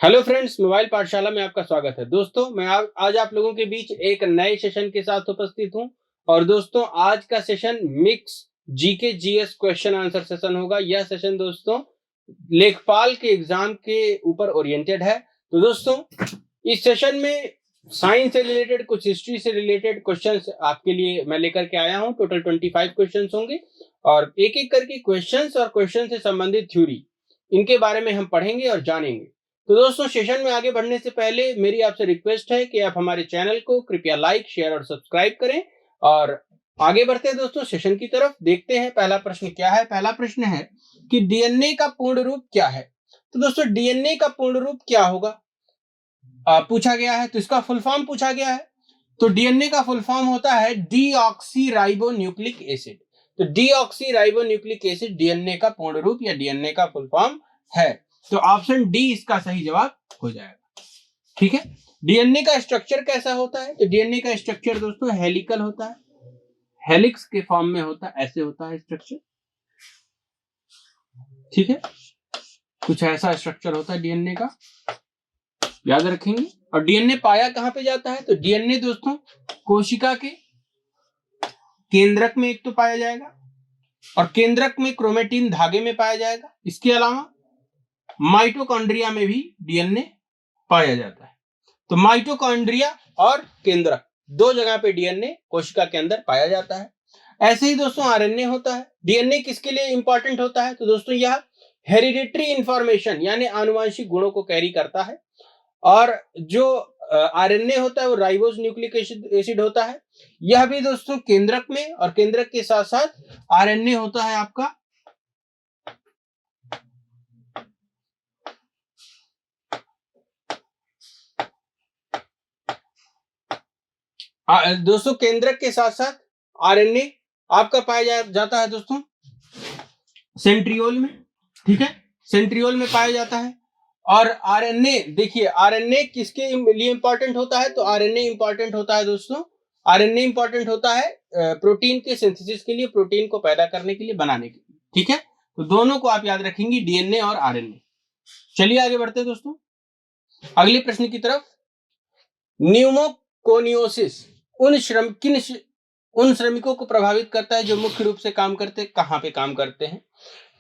Hello friends, mobile पाठशाला में आपका स्वागत है। दोस्तों, मैं आज आप लोगों के बीच एक नए सेशन के साथ उपस्थित हूं। और दोस्तों, आज का session mix GK GS question answer session होगा। यह सेशन दोस्तों लेखपाल के एग्जाम के ऊपर ओरिएंटेड है। तो दोस्तों, इस सेशन में साइंस से रिलेटेड, कुछ हिस्ट्री से रिलेटेड क्वेश्चंस आपके लिए मैं लेकर के आया हूं। टोटल 25 क्वेश्चंस होंगे और एक एक करके क्वेश्चंस और क्वेश्चन से संबंधित थ्योरी, इनके बारे में हम पढ़ेंगे और जानेंगे। तो दोस्तों, सेशन में आगे बढ़ने से पहले मेरी आपसे रिक्वेस्ट है कि आप हमारे चैनल को कृपया लाइक, शेयर और सब्सक्राइब करें। और आगे बढ़ते हैं दोस्तों सेशन की तरफ। देखते हैं पहला प्रश्न क्या है। पहला प्रश्न है कि डीएनए का पूर्ण रूप क्या है। तो दोस्तों, डीएनए का पूर्ण रूप क्या होगा पूछा गया है। तो इसका फुल फॉर्म पूछा गया है। तो डीएनए का फुल फॉर्म होता है डीऑक्सीराइबोन्यूक्लिक एसिड। तो डीऑक्सीराइबोन्यूक्लिक एसिड डीएनए का पूर्ण रूप या डीएनए का फुल फॉर्म है। तो ऑप्शन डी इसका सही जवाब हो जाएगा। ठीक है। डीएनए का स्ट्रक्चर कैसा होता है। तो डीएनए का स्ट्रक्चर दोस्तों हेलिकल होता है, हेलिक्स के फॉर्म में होता है, ऐसे होता है स्ट्रक्चर। ठीक है, कुछ ऐसा स्ट्रक्चर होता है डीएनए का, याद रखेंगे। और डीएनए पाया कहां पे जाता है। तो डीएनए दोस्तों कोशिका के केंद्रक में एक तो पाया जाएगा, और केंद्रक में क्रोमेटिन धागे में पाया जाएगा। इसके अलावा माइटोकॉन्ड्रिया में भी डीएनए पाया जाता है। तो माइटोकॉन्ड्रिया और केंद्रक, दो जगह पे डीएनए कोशिका के अंदर पाया जाता है। ऐसे ही दोस्तों आरएनए होता है। डीएनए किसके लिए इंपॉर्टेंट होता है। तो दोस्तों यह हेरिडिटरी इंफॉर्मेशन यानी आनुवंशिक गुणों को कैरी करता है। और जो आरएनए होता है वो राइबोज न्यूक्लिक एसिड होता है। यह भी दोस्तों केंद्रक में, और केंद्रक के साथ साथ आरएनए होता है आपका दोस्तों केंद्रक के साथ साथ आरएनए आपका पाया जाता है दोस्तों सेंट्रियोल में। ठीक है, सेंट्रियोल में पाया जाता है। और आरएनए, देखिए आरएनए किसके लिए इंपॉर्टेंट होता है। तो आरएनए इंपॉर्टेंट होता है दोस्तों, आरएनए इंपॉर्टेंट होता है प्रोटीन के सिंथेसिस के लिए, प्रोटीन को पैदा करने के लिए, बनाने के लिए। ठीक है, तो दोनों को आप याद रखेंगे, डीएनए और आरएनए। चलिए आगे बढ़ते हैं दोस्तों अगले प्रश्न की तरफ। न्यूमोकोनियोसिस उन श्रमिकों को प्रभावित करता है जो मुख्य रूप से कहां पे काम करते हैं।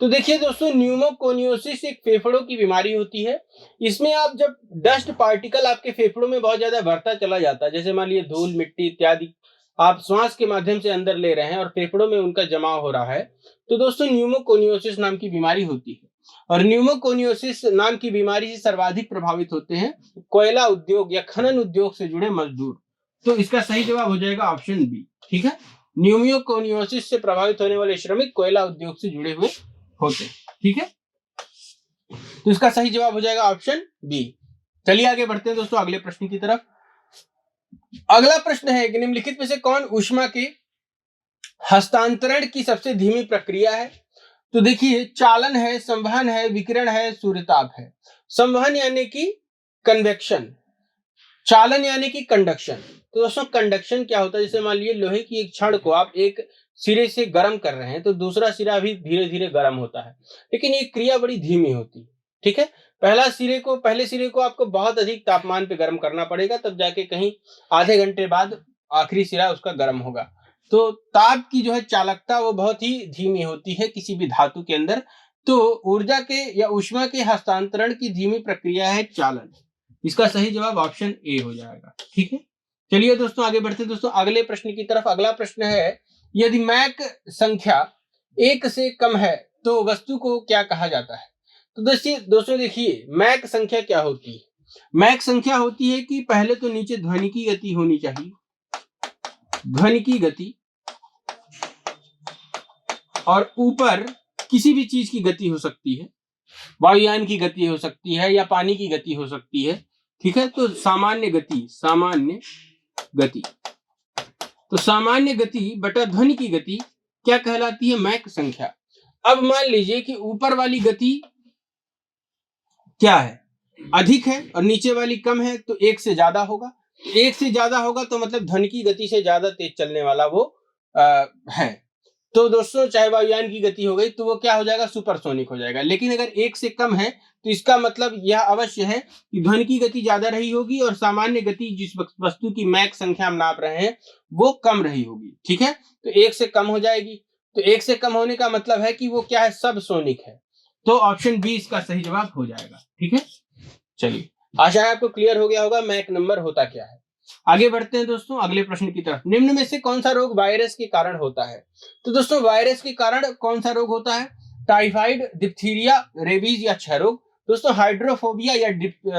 तो देखिए दोस्तों, न्यूमोकोनियोसिस एक फेफड़ों की बीमारी होती है। इसमें आप जब डस्ट पार्टिकल आपके फेफड़ों में बहुत ज्यादा बढ़ता चला जाता है, जैसे मान लीजिए धूल, मिट्टी इत्यादि आप श्वास के माध्यम से अंदर ले रहे हैं और फेफड़ों में उनका जमाव हो रहा है, तो दोस्तों न्यूमोकोनियोसिस नाम की बीमारी होती है। और न्यूमोकोनियोसिस नाम की बीमारी से सर्वाधिक प्रभावित होते हैं कोयला उद्योग या खनन उद्योग से जुड़े मजदूर। तो इसका सही जवाब हो जाएगा ऑप्शन बी। ठीक है, न्यूमोकोनियोसिस से प्रभावित होने वाले श्रमिक कोयला उद्योग से जुड़े हुए होते हैं। ठीक है, तो इसका सही जवाब हो जाएगा ऑप्शन बी। चलिए आगे बढ़ते हैं दोस्तों अगले प्रश्न की तरफ। अगला प्रश्न है कि निम्नलिखित में से कौन ऊष्मा के हस्तांतरण की सबसे धीमी प्रक्रिया है। तो देखिए, चालन है, संवहन है, विकिरण है, सूर्यताप है। संवहन यानी कि कन्वेक्शन, चालन यानी कि कंडक्शन। तो दोस्तों कंडक्शन क्या होता है, जैसे मान लीजिए लोहे की एक छड़ को आप एक सिरे से गर्म कर रहे हैं, तो दूसरा सिरा भी धीरे धीरे गर्म होता है, लेकिन ये क्रिया बड़ी धीमी होती है। ठीक है, पहले सिरे को आपको बहुत अधिक तापमान पे गर्म करना पड़ेगा, तब जाके कहीं आधे घंटे बाद आखिरी सिरा उसका गर्म होगा। तो ताप की जो है चालकता वो बहुत ही धीमी होती है किसी भी धातु के अंदर। तो ऊर्जा के या ऊष्मा के हस्तांतरण की धीमी प्रक्रिया है चालन। इसका सही जवाब ऑप्शन ए हो जाएगा। ठीक है, चलिए दोस्तों आगे बढ़ते हैं दोस्तों अगले प्रश्न की तरफ। अगला प्रश्न है, यदि मैक संख्या 1 से कम है तो वस्तु को क्या कहा जाता है। तो दोस्तों देखिए, मैक संख्या क्या होती है। मैक संख्या होती है कि पहले तो नीचे ध्वनि की गति होनी चाहिए, ध्वनि की गति, और ऊपर किसी भी चीज की गति हो सकती है, वायुयान की गति हो सकती है या पानी की गति हो सकती है। ठीक है, तो सामान्य गति, तो सामान्य गति बटा ध्वनि की गति क्या कहलाती है, मैक संख्या। अब मान लीजिए कि ऊपर वाली गति क्या है, अधिक है, और नीचे वाली कम है, तो 1 से ज्यादा होगा। 1 से ज्यादा होगा तो मतलब ध्वनि की गति से ज्यादा तेज चलने वाला वो है। तो दोस्तों चाहे वायुयान की गति हो गई तो वो क्या हो जाएगा, सुपरसोनिक हो जाएगा। लेकिन अगर 1 से कम है तो इसका मतलब यह अवश्य है कि ध्वनि की गति ज्यादा रही होगी और सामान्य गति जिस वस्तु की मैक संख्या हम नाप रहे हैं वो कम रही होगी। ठीक है, तो 1 से कम हो जाएगी। तो 1 से कम होने का मतलब है कि वो क्या है, सबसोनिक है। तो ऑप्शन बी इसका सही जवाब हो जाएगा। ठीक है, चलिए आशा है आपको क्लियर हो गया होगा मैक नंबर होता क्या है। आगे बढ़ते हैं दोस्तों अगले प्रश्न की तरफ। निम्न में से कौन सा रोग वायरस के कारण होता है? तो दोस्तों वायरस के कारण कौन सा रोग होता है? टाइफाइड, डिप्थीरिया, रेबीज या क्षय रोग? दोस्तों हाइड्रोफोबिया या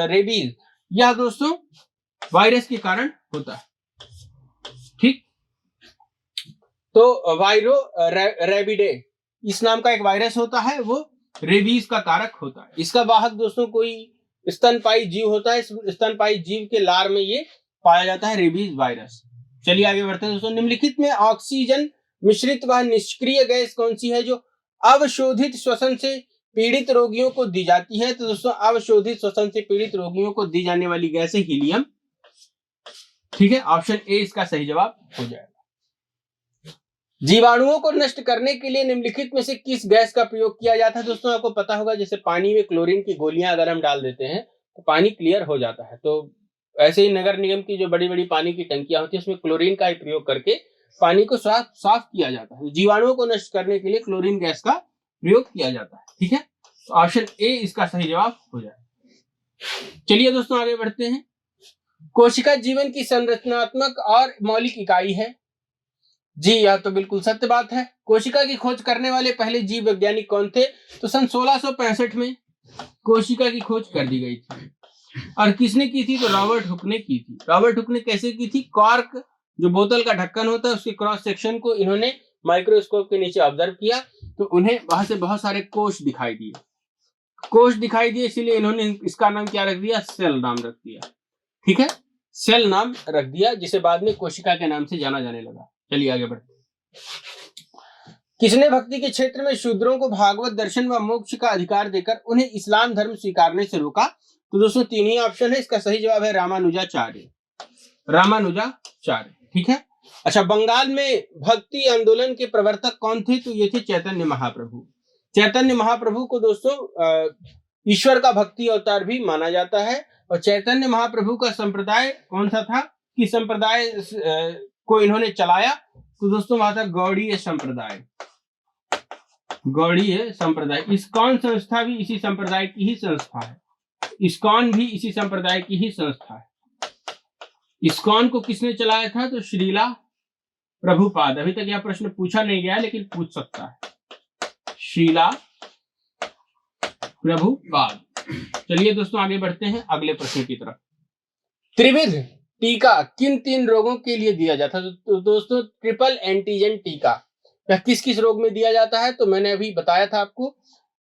रेबीज यह दोस्तों वायरस के कारण होता है। ठीक, तो वायरो रेबिडे इस नाम का एक वायरस होता है, वो रेबीज का कारक होता है। इसका वाहक दोस्तों कोई स्तनपायी जीव होता है। स्तनपायी जीव के लार में ये पाया जाता है रेबीज वायरस। चलिए आगे बढ़ते हैं दोस्तों। निम्नलिखित में ऑक्सीजन मिश्रित व निष्क्रिय गैस कौन सी है जो अवशोधित श्वसन से पीड़ित रोगियों को दी जाती है? तो दोस्तों अवशोधित श्वसन से पीड़ित रोगियों को दी जाने वाली गैस है हीलियम। ठीक है, ऑप्शन ए इसका सही जवाब हो जाएगा। जीवाणुओं को नष्ट करने के लिए निम्नलिखित में से किस गैस का प्रयोग किया जाता है? दोस्तों आपको पता होगा जैसे पानी में क्लोरीन की गोलियां अगर हम डाल देते हैं तो पानी क्लियर हो जाता है। तो ऐसे ही नगर निगम की जो बड़ी बड़ी पानी की टंकियां होती है उसमें क्लोरीन का ही प्रयोग करके पानी को साफ किया जाता है। जीवाणुओं को नष्ट करने के लिए क्लोरीन गैस का प्रयोग किया जाता है। ठीक है, तो ऑप्शन ए इसका सही जवाब हो जाएगा। चलिए दोस्तों आगे बढ़ते हैं। कोशिका जीवन की संरचनात्मक और मौलिक इकाई है। जी यह तो बिल्कुल सत्य बात है। कोशिका की खोज करने वाले पहले जीव वैज्ञानिक कौन थे? तो सन 1665 में कोशिका की खोज कर दी गई थी। और किसने की थी? तो रॉबर्ट हुक ने की थी। रॉबर्ट हुक ने कैसे की थी? कॉर्क जो बोतल का ढक्कन होता है उसके क्रॉस सेक्शन को इन्होंने माइक्रोस्कोप के नीचे ऑब्जर्व किया तो उन्हें वहां से बहुत सारे कोश दिखाई दिए, इसीलिए इन्होंने इसका नाम क्या रख दिया? सेल नाम रख दिया। ठीक है, सेल नाम रख दिया जिसे बाद में कोशिका के नाम से जाना जाने लगा। चलिए आगे बढ़ते। किसने भक्ति के क्षेत्र में शूद्रों को भागवत दर्शन व मोक्ष का अधिकार देकर उन्हें इस्लाम धर्म स्वीकारने से रोका? तो दोस्तों 3 ही ऑप्शन है, इसका सही जवाब है रामानुजाचार्य। ठीक है, अच्छा बंगाल में भक्ति आंदोलन के प्रवर्तक कौन थे? तो ये थे चैतन्य महाप्रभु। चैतन्य महाप्रभु को दोस्तों ईश्वर का भक्ति अवतार भी माना जाता है। और चैतन्य महाप्रभु का संप्रदाय कौन सा था, किस संप्रदाय को इन्होंने चलाया? तो दोस्तों वहां था गौड़ीय संप्रदाय। इस्कॉन संस्था भी इसी संप्रदाय की ही संस्था है। इस्कॉन को किसने चलाया था? तो श्रीला प्रभुपाद। अभी तक यह प्रश्न पूछा नहीं गया लेकिन पूछ सकता है, श्रीला प्रभुपाद। चलिए दोस्तों आगे बढ़ते हैं अगले प्रश्न की तरफ। त्रिविध टीका किन 3 रोगों के लिए दिया जाता है? तो दोस्तों ट्रिपल एंटीजन टीका यह किस किस रोग में दिया जाता है? तो मैंने अभी बताया था आपको,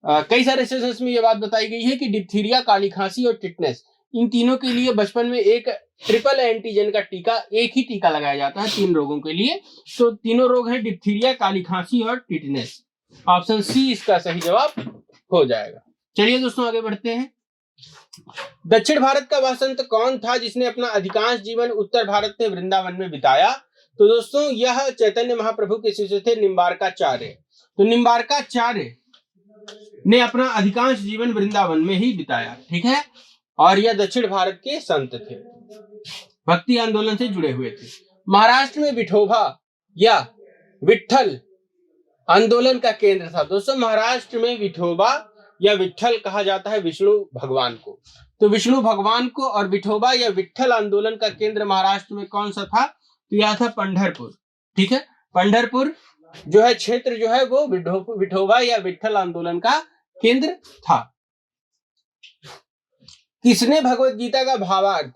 कई सारे सेशंस में यह बात बताई गई है कि डिप्थीरिया, काली खांसी और टिटनेस, इन तीनों के लिए बचपन में एक ट्रिपल एंटीजन का टीका, एक ही टीका लगाया जाता है 3 रोगों के लिए। तो तीनों रोग है डिप्थीरिया, काली खांसी और टिटनेस। ऑप्शन सी इसका सही जवाब हो जाएगा। चलिए दोस्तों आगे बढ़ते हैं। दक्षिण भारत का वह संत कौन था जिसने अपना अधिकांश जीवन उत्तर भारत में वृंदावन में बिताया? तो दोस्तों यह चैतन्य महाप्रभु के शिष्य थे निम्बार्काचार्य। तो निम्बार्काचार्य ने अपना अधिकांश जीवन वृंदावन में ही बिताया। ठीक है, और यह दक्षिण भारत के संत थे, भक्ति आंदोलन से जुड़े हुए थे। महाराष्ट्र में विठोबा या विट्ठल आंदोलन का केंद्र था। दोस्तों महाराष्ट्र में विठोबा या विट्ठल कहा जाता है विष्णु भगवान को। तो विष्णु भगवान को और विठोबा या विट्ठल आंदोलन का केंद्र महाराष्ट्र में कौन सा था? तो यह था पंढरपुर। ठीक है, पंढरपुर जो है क्षेत्र जो है वो विठोबा या विट्ठल आंदोलन का केंद्र था। किसने भगवत गीता का भावार्थ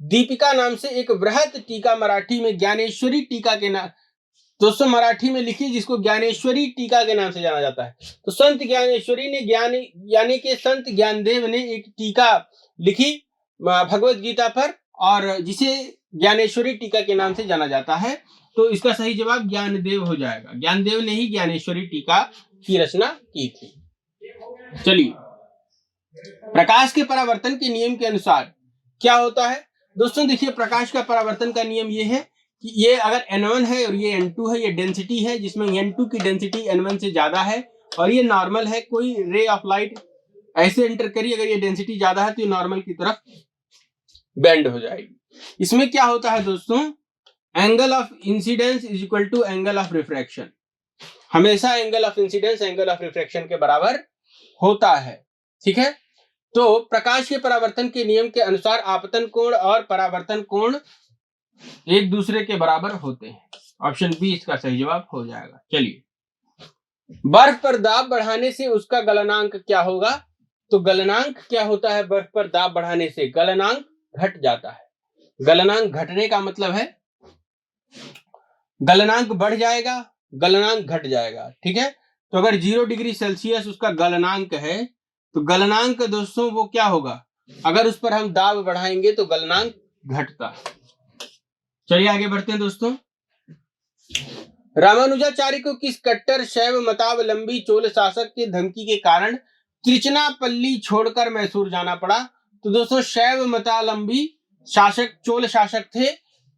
दीपिका नाम से एक वृहत टीका मराठी में ज्ञानेश्वरी टीका के नाम, दोस्तों मराठी में लिखी जिसको ज्ञानेश्वरी टीका के नाम से जाना जाता है। तो संत ज्ञानेश्वरी ने यानी कि संत ज्ञानदेव ने एक टीका लिखी भगवत गीता पर और जिसे ज्ञानेश्वरी टीका के नाम से जाना जाता है। तो इसका सही जवाब ज्ञानदेव हो जाएगा। ज्ञानदेव ने ही ज्ञानेश्वरी टीका की रचना की थी। चलिए, प्रकाश के परावर्तन के नियम के अनुसार क्या होता है? दोस्तों देखिए, प्रकाश का परावर्तन का नियम यह है कि ये अगर N1 है और ये N2 है, ये डेंसिटी है जिसमें N2 की डेंसिटी N1 से ज्यादा है और ये नॉर्मल है। कोई रे ऑफ लाइट ऐसे एंटर करी, अगर ये डेंसिटी ज्यादा है तो ये नॉर्मल की तरफ बेंड हो जाएगी। इसमें क्या होता है दोस्तों, angle of incidence is equal to angle of refraction. हमेशा angle of incidence angle of refraction के बराबर होता है। ठीक है, तो प्रकाश के परावर्तन के नियम के अनुसार आपतन कोण और परावर्तन कोण एक दूसरे के बराबर होते हैं। ऑप्शन बी इसका सही जवाब हो जाएगा। चलिए, बर्फ पर दाब बढ़ाने से उसका गलनांक क्या होगा? तो गलनांक क्या होता है? बर्फ पर दाब बढ़ाने से गलनांक घट जाता है। गलनांक घटने का मतलब है गलनांक बढ़ जाएगा, गलनांक घट जाएगा। ठीक है, तो अगर 0 डिग्री सेल्सियस उसका गलनांक है तो गलनांक दोस्तों वो क्या होगा? अगर उस पर हम दाब बढ़ाएंगे तो गलनांक घटता है। चलिए आगे बढ़ते हैं दोस्तों। रामानुजाचार्य को किस कट्टर शैव मतावलंबी चोल शासक के धमकी के कारण त्रिचनापल्ली छोड़कर मैसूर जाना पड़ा? तो दोस्तों शैव मतावलंबी शासक चोल शासक थे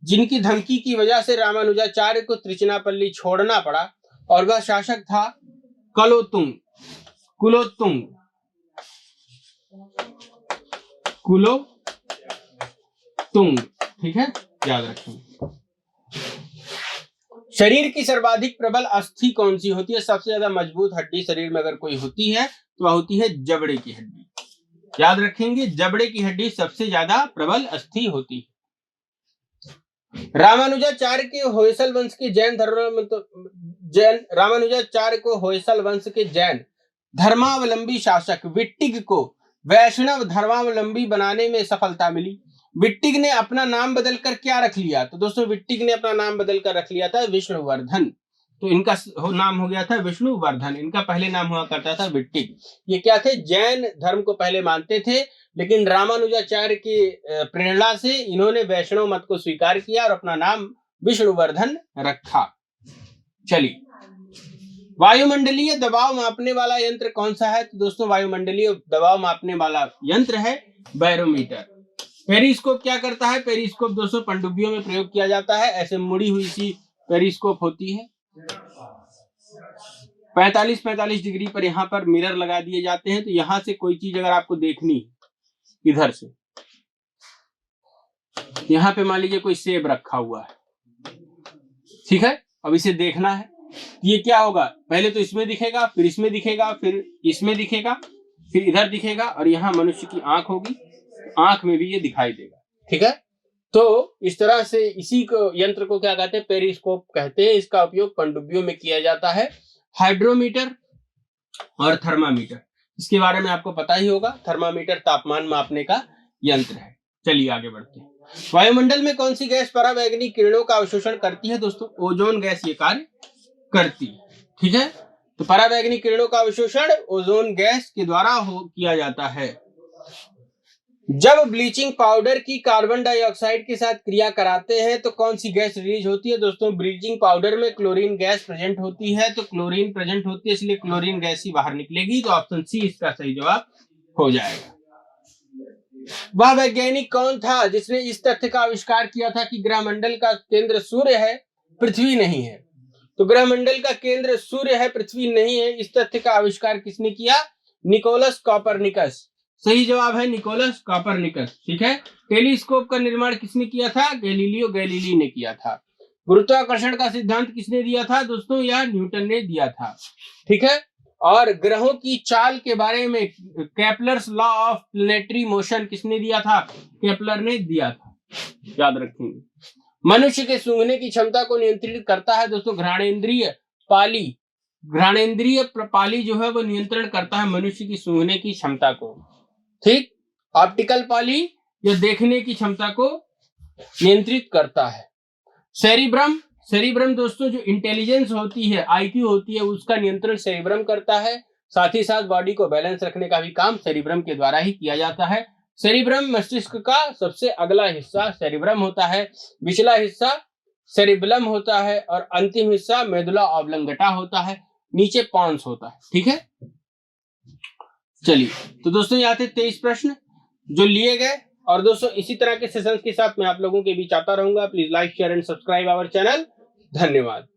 जिनकी धमकी की वजह से रामानुजाचार्य को त्रिचनापल्ली छोड़ना पड़ा और वह शासक था कुलोत्तुंग। ठीक है, याद रखें। शरीर की सर्वाधिक प्रबल अस्थि कौन सी होती है? सबसे ज्यादा मजबूत हड्डी शरीर में अगर कोई होती है तो वह होती है जबड़े की हड्डी। याद रखेंगे, जबड़े की हड्डी सबसे ज्यादा प्रबल अस्थि होती है। रामानुजाचार्य के होयसल वंश के रामानुजाचार्य को होयसल वंश के जैन धर्मावलंबी शासक विट्टिग को वैष्णव धर्मावलंबी बनाने में सफलता मिली। विट्टिग ने अपना नाम बदलकर क्या रख लिया? तो दोस्तों विट्टिग ने अपना नाम बदलकर रख लिया था विष्णुवर्धन। तो इनका नाम हो गया था विष्णुवर्धन। इनका पहले नाम हुआ करता था विट्टिग। ये क्या थे? जैन धर्म को पहले मानते थे, लेकिन रामानुजाचार्य की प्रेरणा से इन्होंने वैष्णव मत को स्वीकार किया और अपना नाम विष्णुवर्धन रखा। चलिए, वायुमंडलीय दबाव मापने वाला यंत्र कौन सा है? तो दोस्तों वायुमंडलीय दबाव मापने वाला यंत्र है बैरोमीटर। पेरिस्कोप क्या करता है? पेरिस्कोप दोस्तों पनडुब्बियों में प्रयोग किया जाता है। ऐसे मुड़ी हुई सी पेरिस्कोप होती है। 45 डिग्री पर यहाँ पर मिरर लगा दिए जाते हैं। तो यहां से कोई चीज अगर आपको देखनी इधर से, यहाँ पे मान लीजिए कोई सेब रखा हुआ है, ठीक है, अब इसे देखना है, ये क्या होगा? पहले तो इसमें दिखेगा, फिर इसमें दिखेगा, फिर इसमें दिखेगा, फिर इधर दिखेगा और यहाँ मनुष्य की आंख होगी, आंख में भी ये दिखाई देगा। ठीक है, तो इस तरह से इसी को यंत्र को क्या कहते हैं? पेरिस्कोप कहते हैं। इसका उपयोग पनडुब्बियों में किया जाता है। हाइड्रोमीटर और थर्मामीटर, इसके बारे में आपको पता ही होगा। थर्मामीटर तापमान मापने का यंत्र है। चलिए आगे बढ़ते हैं। वायुमंडल में कौन सी गैस परावैंगनी किरणों का अवशोषण करती है? दोस्तों ओजोन गैस ये कार्य करती है। ठीक है, तो परावैंगनी किरणों का अवशोषण ओजोन गैस के द्वारा किया जाता है। जब ब्लीचिंग पाउडर की कार्बन डाइऑक्साइड के साथ क्रिया कराते हैं तो कौन सी गैस रिलीज होती है? दोस्तों ब्लीचिंग पाउडर में क्लोरीन गैस प्रेजेंट होती है। तो क्लोरीन प्रेजेंट होती है, इसलिए क्लोरीन गैस ही बाहर निकलेगी। तो ऑप्शन सी इसका सही जवाब हो जाएगा। वह वैज्ञानिक कौन था जिसने इस तथ्य का आविष्कार किया था कि ग्रहमंडल का केंद्र सूर्य है, पृथ्वी नहीं है? तो ग्रहमंडल का केंद्र सूर्य है, पृथ्वी नहीं है, इस तथ्य का आविष्कार किसने किया? Nicolaus Copernicus. सही जवाब है निकोलस कॉपरनिकस। ठीक है, टेलीस्कोप का निर्माण किसने किया था? गैलीलियो गैलीली ने किया था। गुरुत्वाकर्षण का सिद्धांत किसने दिया था? दोस्तों यह न्यूटन ने दिया था। ठीक है, और ग्रहों की चाल के बारे में Kepler's law of planetary motion किसने दिया था? केपलर ने दिया था। याद रखेंगे। मनुष्य के सूंघने की क्षमता को नियंत्रित करता है दोस्तों घ्राणेंद्रिय पाली। घ्राणेंद्रिय पाली जो है वो नियंत्रण करता है मनुष्य की सूंघने की क्षमता को। ठीक, ऑप्टिकल पाली यह देखने की क्षमता को नियंत्रित करता है। सेरिब्रम दोस्तों जो इंटेलिजेंस होती है, आईक्यू होती है, उसका नियंत्रण सेरिब्रम करता है। साथ ही साथ बॉडी को बैलेंस रखने का भी काम सेरिब्रम के द्वारा ही किया जाता है। सेरिब्रम मस्तिष्क का सबसे अगला हिस्सा सेरिब्रम होता है, पिछला हिस्सा सेरिबेलम होता है और अंतिम हिस्सा मेदुला ऑब्लंगटा होता है, नीचे पॉन्स होता है। ठीक है, चलिए तो दोस्तों यहाँ थे 23 प्रश्न जो लिए गए और दोस्तों इसी तरह के सेशंस के साथ मैं आप लोगों के बीच आता रहूंगा। Please like share and subscribe our channel. धन्यवाद।